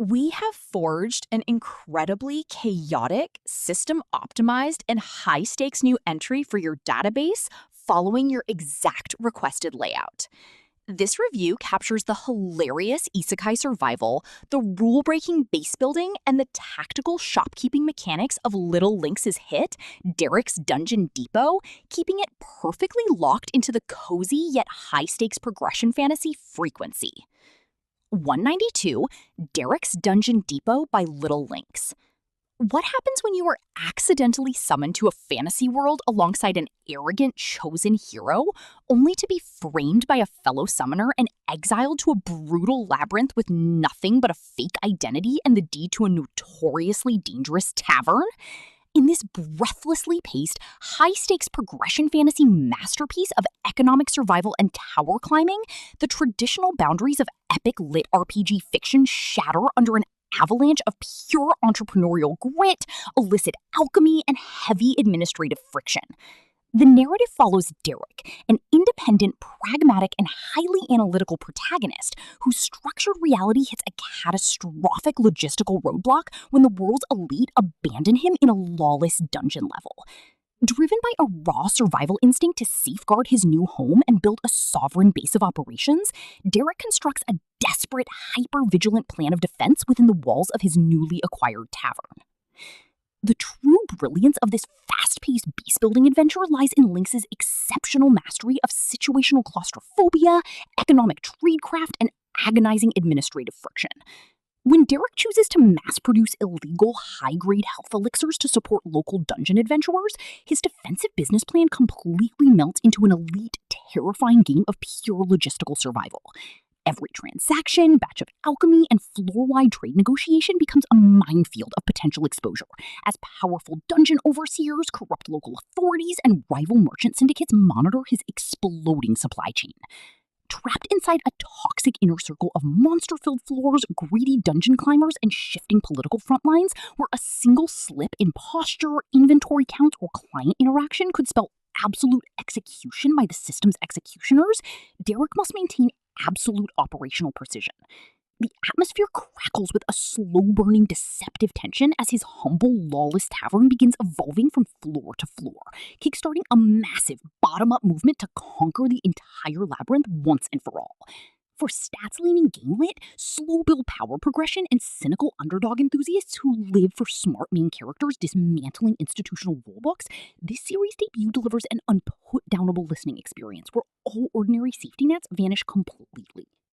We have forged an incredibly chaotic, system optimized, and high stakes new entry for your database following your exact requested layout. This review captures the hilarious isekai survival, the rule breaking base building, and the tactical shopkeeping mechanics of Little Lynx's hit, Derek's Dungeon Depot, keeping it perfectly locked into the cozy yet high stakes progression fantasy frequency. 192, Derek's Dungeon Depot by Little Lynx. What happens when you are accidentally summoned to a fantasy world alongside an arrogant chosen hero, only to be framed by a fellow summoner and exiled to a brutal labyrinth with nothing but a fake identity and the deed to a notoriously dangerous tavern? In this breathlessly paced, high-stakes progression fantasy masterpiece of economic survival and tower climbing, the traditional boundaries of epic lit RPG fiction shatter under an avalanche of pure entrepreneurial grit, illicit alchemy, and heavy administrative friction. The narrative follows Derek, an independent, pragmatic, and highly analytical protagonist whose structured reality hits a catastrophic logistical roadblock when the world's elite abandon him in a lawless dungeon level. Driven by a raw survival instinct to safeguard his new home and build a sovereign base of operations, Derek constructs a desperate, hyper-vigilant plan of defense within the walls of his newly acquired tavern. The true brilliance of this fast-paced base-building adventure lies in Lynx's exceptional mastery of situational claustrophobia, economic tradecraft, and agonizing administrative friction. When Derek chooses to mass-produce illegal, high-grade health elixirs to support local dungeon adventurers, his defensive business plan completely melts into an elite, terrifying game of pure logistical survival. Every transaction, batch of alchemy, and floor-wide trade negotiation becomes a minefield of potential exposure, as powerful dungeon overseers, corrupt local authorities, and rival merchant syndicates monitor his exploding supply chain. Trapped inside a toxic inner circle of monster-filled floors, greedy dungeon climbers, and shifting political front lines, where a single slip in posture, inventory count, or client interaction could spell absolute execution by the system's executioners, Derek must maintain absolute operational precision. The atmosphere crackles with a slow-burning, deceptive tension as his humble, lawless tavern begins evolving from floor to floor, kickstarting a massive bottom-up movement to conquer the entire labyrinth once and for all. For stats-leaning gamelit, slow-build power progression, and cynical underdog enthusiasts who live for smart main characters dismantling institutional rulebooks, this series debut delivers an unput-downable listening experience where all ordinary safety nets vanish completely.